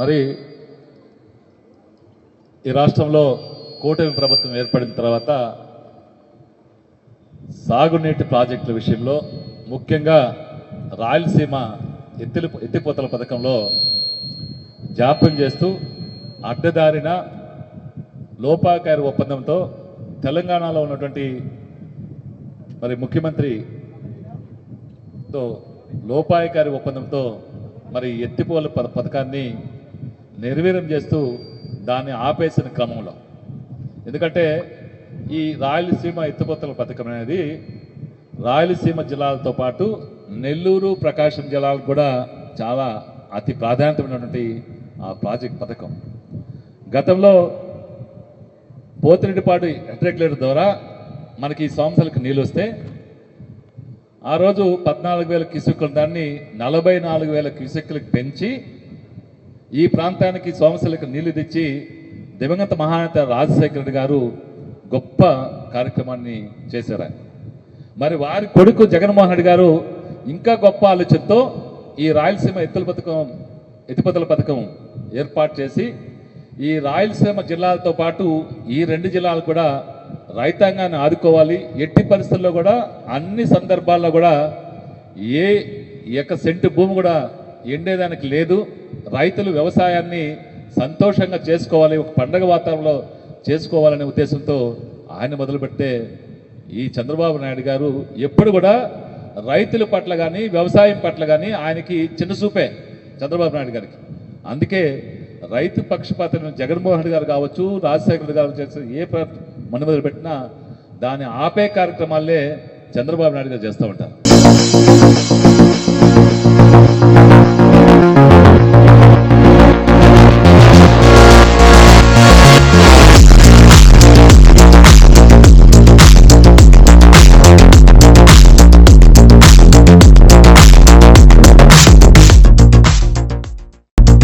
మరి ఈ రాష్ట్రంలో కూటమి ప్రభుత్వం ఏర్పడిన తర్వాత సాగునీటి ప్రాజెక్టుల విషయంలో ముఖ్యంగా రాయలసీమ ఎత్తిపోతల పథకంలో జాప్యం చేస్తూ అడ్డదారిన లోపాకారి ఒప్పందంతో తెలంగాణలో ఉన్నటువంటి మరి ముఖ్యమంత్రితో లోపాయకారి ఒప్పందంతో మరి ఎత్తిపోల పథకాన్ని నిర్వీర్యం చేస్తూ దాన్ని ఆపేసిన క్రమంలో, ఎందుకంటే ఈ రాయలసీమ ఎత్తిపోతల పథకం అనేది రాయలసీమ జిల్లాలతో పాటు నెల్లూరు ప్రకాశం జిల్లాలకు కూడా చాలా అతి ప్రాధాన్యతమైనటువంటి ఆ ప్రాజెక్ట్ పథకం. గతంలో పోతిరెడ్డిపాడు హెడ్రెగ్యులేటర్ ద్వారా మనకి సంవత్సరాలకు నీళ్ళు వస్తే ఆ రోజు 14,000 క్యూసెక్కుల దాన్ని 44,000 క్యూసెక్కులకు పెంచి ఈ ప్రాంతానికి సంవత్సరాలకు నీళ్లు తెచ్చి దివంగత మహానేత రాజశేఖర రెడ్డి గారు గొప్ప కార్యక్రమాన్ని చేశారు. మరి వారి కొడుకు జగన్మోహన్ రెడ్డి గారు ఇంకా గొప్ప ఆలోచనతో ఈ రాయలసీమ ఎత్తిపోతల పథకం ఏర్పాటు చేసి ఈ రాయలసీమ జిల్లాలతో పాటు ఈ 2 జిల్లాలు కూడా రైతాంగాన్ని ఆదుకోవాలి, ఎట్టి పరిస్థితుల్లో కూడా అన్ని సందర్భాల్లో కూడా ఏ యొక్క సెంటు భూమి కూడా ఎండేదానికి లేదు, రైతులు వ్యవసాయాన్ని సంతోషంగా చేసుకోవాలి, ఒక పండగ వాతావరణంలో చేసుకోవాలనే ఉద్దేశంతో ఆయన మొదలుపెట్టే ఈ చంద్రబాబు నాయుడు గారు ఎప్పుడు కూడా రైతుల పట్ల కానీ వ్యవసాయం పట్ల కానీ ఆయనకి చిన్న చూపే చంద్రబాబు నాయుడు గారికి. అందుకే రైతు పక్షపాతం జగన్మోహన్ రెడ్డి గారు కావచ్చు, రాజశేఖర రెడ్డి గారు చేసిన ఏ మొదలు పెట్టినా దాన్ని ఆపే కార్యక్రమాలే చంద్రబాబు నాయుడు గారు చేస్తూ ఉంటారు.